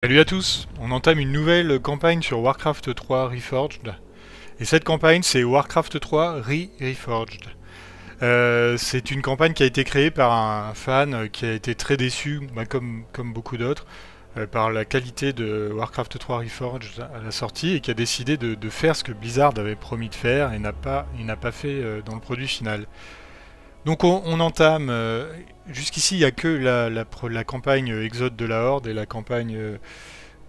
Salut à tous, on entame une nouvelle campagne sur Warcraft 3 Reforged. Et cette campagne c'est Warcraft 3 Reforged. C'est une campagne qui a été créée par un fan qui a été très déçu, comme beaucoup d'autres, par la qualité de Warcraft 3 Reforged à la sortie et qui a décidé de faire ce que Blizzard avait promis de faire et il n'a pas fait dans le produit final. Donc on entame, jusqu'ici il n'y a que la campagne Exode de la Horde et la campagne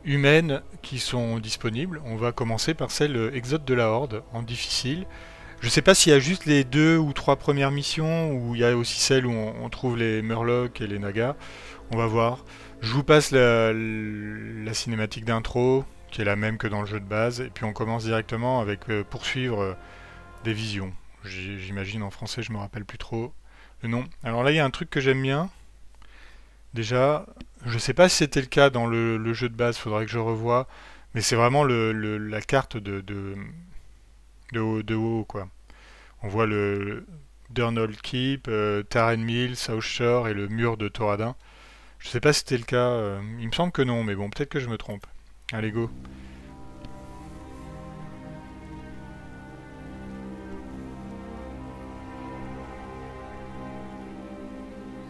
humaine qui sont disponibles. On va commencer par celle Exode de la Horde en difficile. Je sais pas s'il y a juste les 2 ou 3 premières missions ou il y a aussi celle où on trouve les Murlocs et les Nagas. On va voir. Je vous passe la cinématique d'intro qui est la même que dans le jeu de base et puis on commence directement avec poursuivre des visions. J'imagine en français, je me rappelle plus trop le nom. Alors là, il y a un truc que j'aime bien. Déjà, je sais pas si c'était le cas dans le jeu de base, faudrait que je revoie, mais c'est vraiment la carte de haut, quoi. On voit le Durnall Keep, Taren Mill, South Shore et le mur de Thoradin. Je sais pas si c'était le cas, il me semble que non, mais bon, peut-être que je me trompe. Allez, go.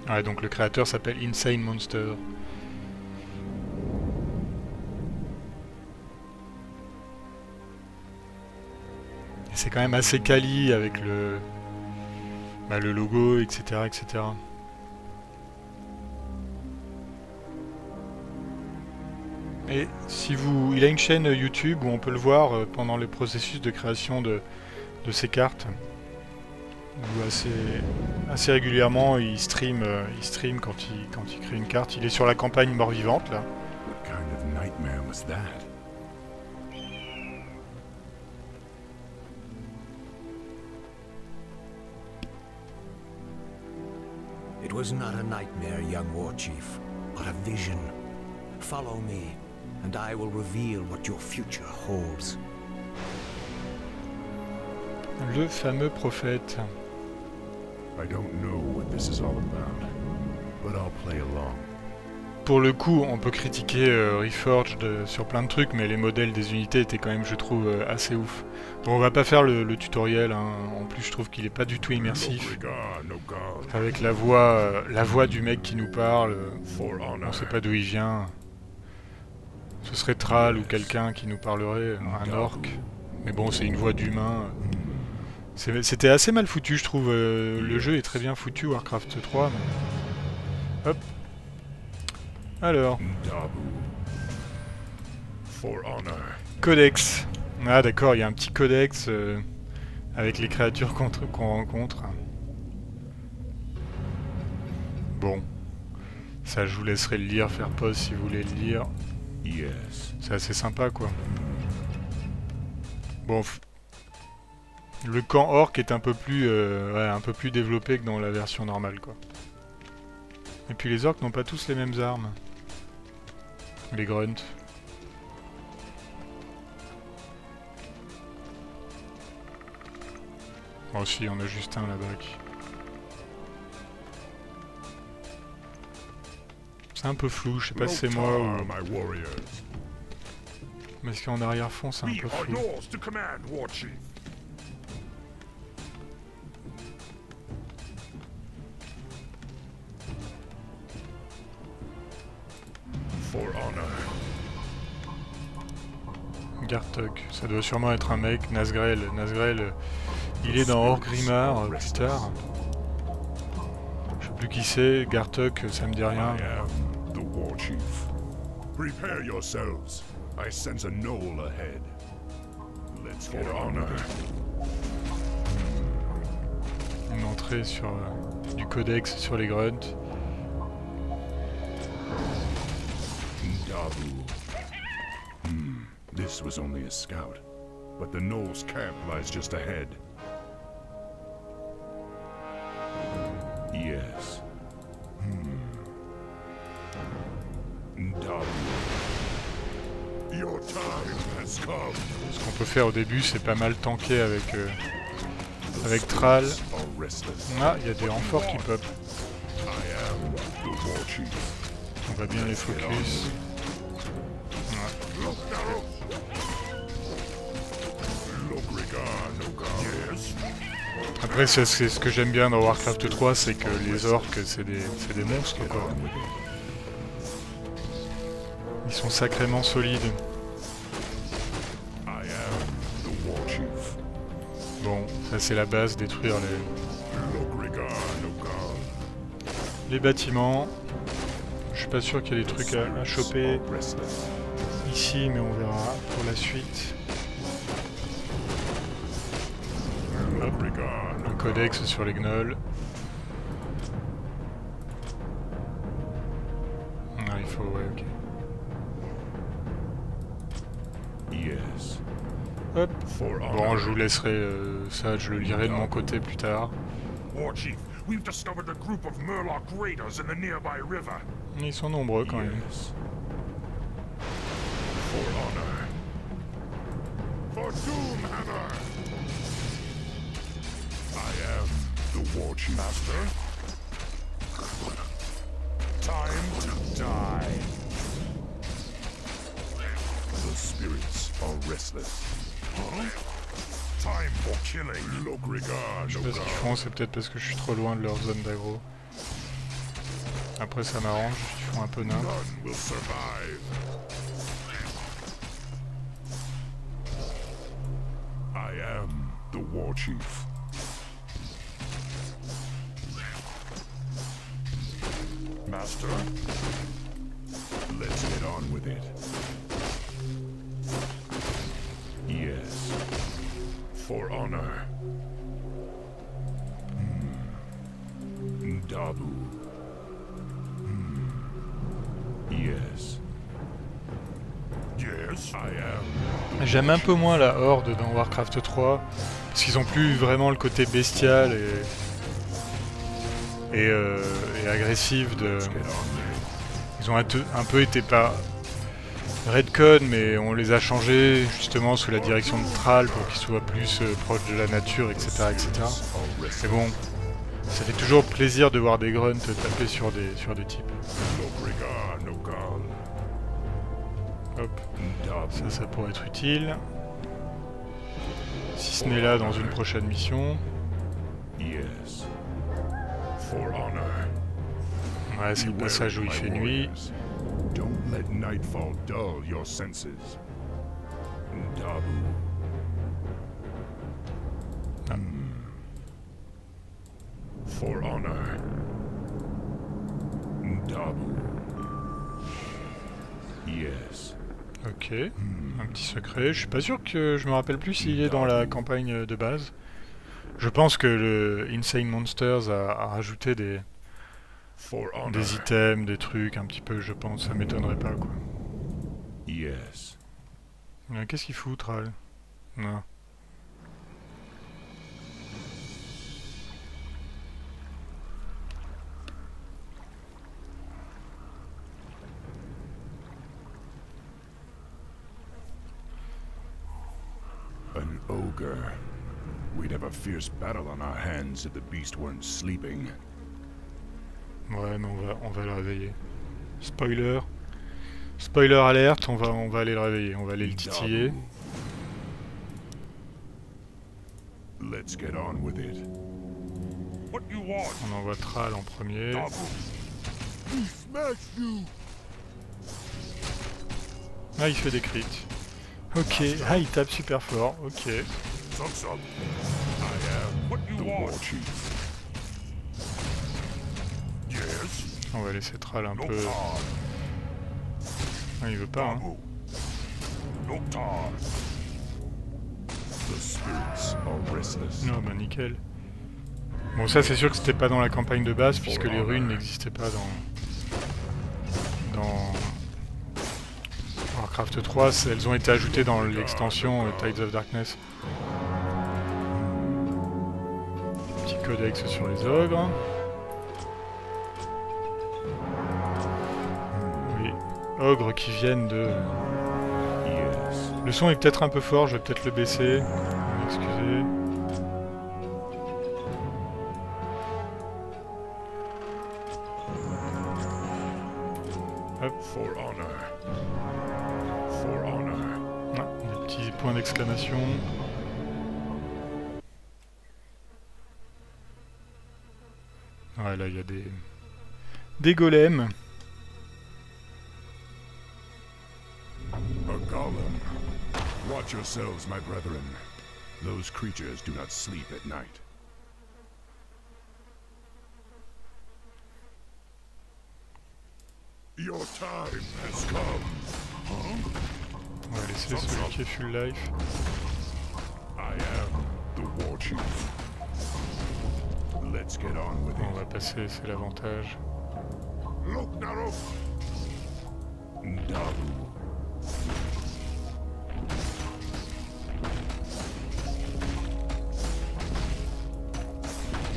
Ouais, donc le créateur s'appelle Insane Monster. C'est quand même assez quali avec le logo, etc., etc. Et si vous, il a une chaîne YouTube où on peut le voir pendant le processus de création de ces cartes. Où assez régulièrement, il stream quand il crée une carte. Il est sur la campagne mort-vivante là. What kind of nightmare was that? It was not a nightmare, young war chief, but a vision. Follow me, and I will reveal what your future holds. Le fameux prophète. I don't know what this is all about, but I'll play along. Pour le coup, on peut critiquer Reforged sur plein de trucs, mais les modèles des unités étaient quand même, je trouve, assez ouf. Bon, on va pas faire le tutoriel, hein. En plus je trouve qu'il est pas du tout immersif. Avec la voix du mec qui nous parle, on sait pas d'où il vient. Ce serait Thrall ou quelqu'un qui nous parlerait, un orc. Mais bon, c'est une voix d'humain. C'était assez mal foutu, je trouve. Le jeu est très bien foutu, Warcraft 3. Mais... Hop. Alors. Codex. Ah d'accord, il y a un petit codex avec les créatures qu'on rencontre. Bon. Ça, je vous laisserai le lire, faire pause si vous voulez le lire. C'est assez sympa, quoi. Bon. Le camp orc est un peu plus développé que dans la version normale, quoi. Et puis les orcs n'ont pas tous les mêmes armes. Les grunts. Bon, si, on a juste un là-bas. C'est un peu flou, je sais pas si c'est moi ou... Mais est-ce qu'en arrière-fond c'est un peu flou? Gartok, ça doit sûrement être un mec. Nazgrel, il est dans Orgrimmar plus tard. Je sais plus qui c'est. Gartok, ça me dit rien. Prepare yourselves. I sense a knoll ahead. Let's get honor. Une entrée sur du codex sur les grunts. This was only a scout, but the Knoll's camp lies just ahead. Yes. Your time has come. Ce qu'on peut faire au début, c'est pas mal tanker avec Thrall. Ah, il y a des renforts qui pop. On va bien les focus. Après, c'est ce que j'aime bien dans Warcraft 3, c'est que les orques, c'est des monstres, quoi. Ils sont sacrément solides. Bon, ça c'est la base, détruire les bâtiments. Je suis pas sûr qu'il y ait des trucs à choper ici, mais on verra pour la suite. Hop. Un codex sur les gnolls. Ah, il faut, ouais, ok. Hop. Bon, je vous laisserai ça, je le lirai de mon côté plus tard. Warchief, we've discovered a group of Murloc raiders in the nearby river. Ils sont nombreux quand même. For honor. For Doomhammer. I am the Warchief. Master. Time to die. The spirits are restless. Huh? Time for killing. Logrigar. Je sais pas ce qu'ils font, c'est peut-être parce que je suis trop loin de leur zone d'aggro. Après ça m'arrange, ils font un peu nimp. None will survive. I am the Warchief. Master, let's get on with it. Yes. For honor. Dabu. Yes. Yes, I am. J'aime un peu moins la horde dans Warcraft 3, parce qu'ils ont plus vraiment le côté bestial et agressif de... Ils ont un peu été pas redcon, mais on les a changés justement sous la direction de Thrall pour qu'ils soient plus proches de la nature, etc., etc. Mais bon, ça fait toujours plaisir de voir des grunts taper sur des types. Hop, ça pourrait être utile. Si ce n'est là dans une prochaine mission. Ouais, c'est le passage où il fait nuit. Don't let nightfall dull your senses. Dabu. For honor. Dabu. Yes. Ok, un petit secret. Je suis pas sûr que je me rappelle plus s'il est dans la campagne de base. Je pense que le Insane Monsters a rajouté des items, des trucs un petit peu, je pense, ça m'étonnerait pas quoi. Yes. Qu'est-ce qu'il fout, Thrall? Non. An ogre. We'd have a fierce battle on our hands if the beast weren't sleeping. Ouais, mais on va le réveiller. Spoiler. Spoiler alerte, on va aller le réveiller, on va aller le titiller. Let's get on with it. What you want? On envoie Thrall en premier. Ah, il fait des crits. Ok, ah, il tape super fort, ok. On va laisser Thrall un peu... Ah, il veut pas, hein. Non, bah nickel. Bon, ça c'est sûr que c'était pas dans la campagne de base, puisque les runes n'existaient pas dans Warcraft 3, elles ont été ajoutées dans l'extension Tides of Darkness. Petit codex sur les ogres. Oui, ogres qui viennent de... Le son est peut-être un peu fort, je vais peut-être le baisser. Excusez. Hop. Ah, des petits points d'exclamation. là, il y a des golems. A golem. Watch yourselves, my brethren. Those creatures do not sleep at night. Your time has come. On va laisser celui qui est full life. I am the war chief. Let's get on with On va it. passer, c'est l'avantage. Look, Narok. Ndabu.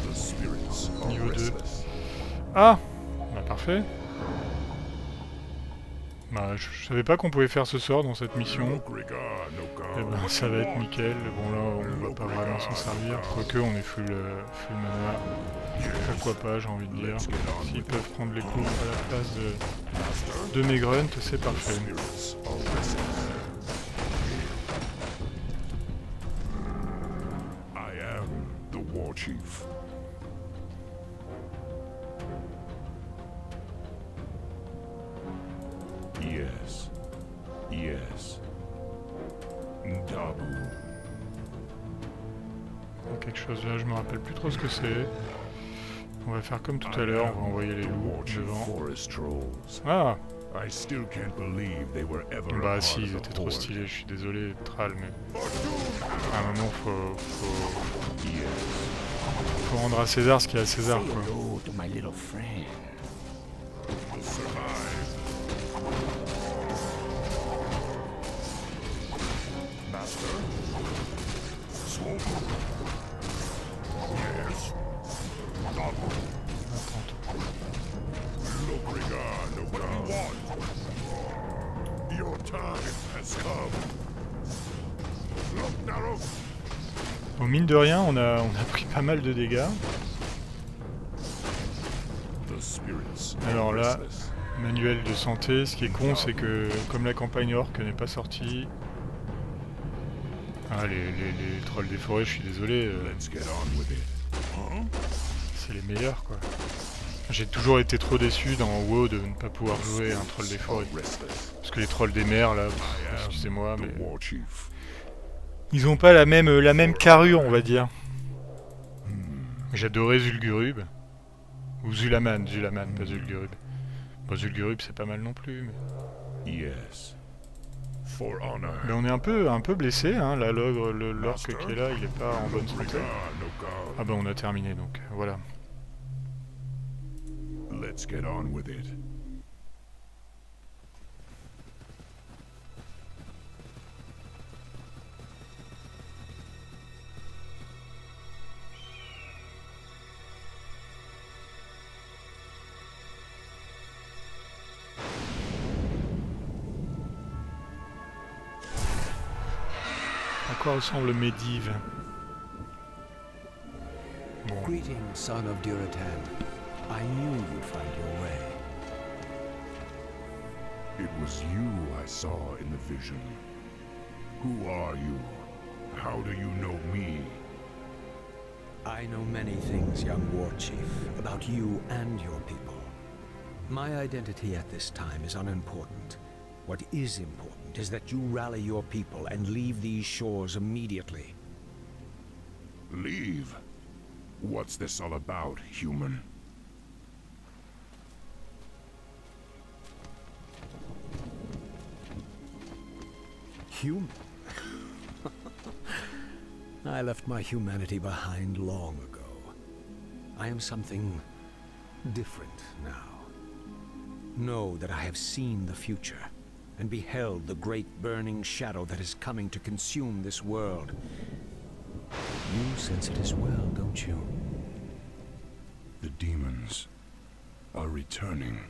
The spirits are Niveau 2. restless. Ah, bah parfait. Bah, je savais pas qu'on pouvait faire ce sort dans cette mission. Lokriga, Eh Nokar. ben, ça va être nickel. Bon là, on va pas vraiment s'en servir. Quoique, on est full mana. Pourquoi pas, j'ai envie de dire. S'ils peuvent prendre les coups à la place de mes grunts, c'est parfait. Spirits are restless. I am the war chief. Yes. Yes. Ndabu. Il y a quelque chose là, je me rappelle plus trop ce que c'est. On va faire comme tout à l'heure, on va envoyer les loups devant. Forest trolls. Ah, I still can't believe they were ever a bah part si, of ils the étaient trop horde. stylés, je suis désolé, Thrall, mais à un moment, faut rendre à César ce qu'il y a à César, quoi. Hello to my little friend. Survive. Master. Swoop. Yes. Double. Attends. Lokriga, Nokar. What do you want? Your time has come. Look, Narok. Bon, mine de rien, on a pris pas mal de dégâts. The spirits Alors are là, restless. manuel de santé, ce qui est con, c'est que comme la campagne orc n'est pas sortie... Ah, les trolls des forêts, je suis désolé, Let's get on with it. Huh? c'est les meilleurs, quoi. J'ai toujours été trop déçu dans WoW de ne pas pouvoir jouer un troll des forêts. Restless. Parce que les trolls des mers, là, I am excusez-moi, mais... the war chief. Ils ont pas la même carrure, on va dire. J'adorais Zul'Gurub. Ou Zulaman, pas Zul'Gurub. Bon, Zul'Gurub, c'est pas mal non plus, mais... Yes. For honor. Mais on est un peu blessé, hein, là, l'orc qui est là, il est pas en bonne santé. Ah bah on a terminé, donc, voilà. Let's get on with it. À quoi ressemble Medivh? Bon, Greetings, son of Duratan. I knew you'd find your way. It was you I saw in the vision. Who are you? How do you know me? I know many things, young war chief, about you and your people. My identity at this time is unimportant. What is important is that you rally your people and leave these shores immediately. Leave? What's this all about, human? Human? I left my humanity behind long ago. I am something different now. Know that I have seen the future and beheld the great burning shadow that is coming to consume this world. You sense it as well, don't you? The demons are returning.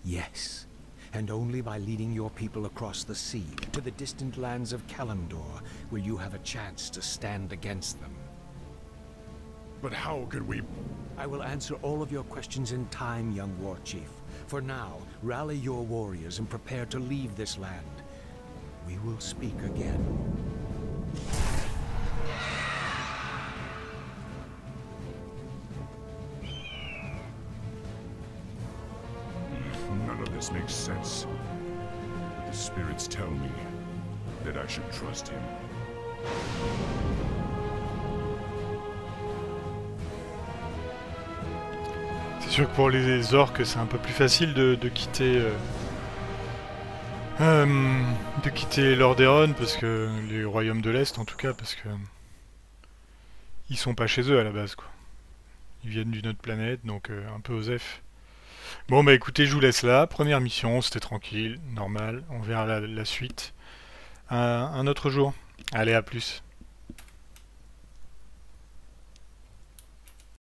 Yes. And only by leading your people across the sea to the distant lands of Kalimdor will you have a chance to stand against them. But how could we... I will answer all of your questions in time, young war chief. For now, rally your warriors and prepare to leave this land. We will speak again. this makes sense. But the spirits tell me that I should trust him. C'est sûr que pour les orques, c'est un peu plus facile de quitter Lordaeron, parce que les royaumes de l'Est en tout cas, parce que ils sont pas chez eux à la base, quoi. Ils viennent d'une autre planète, donc un peu osef. Bon bah écoutez, je vous laisse là. Première mission, c'était tranquille, normal. On verra la suite un autre jour. Allez, à plus.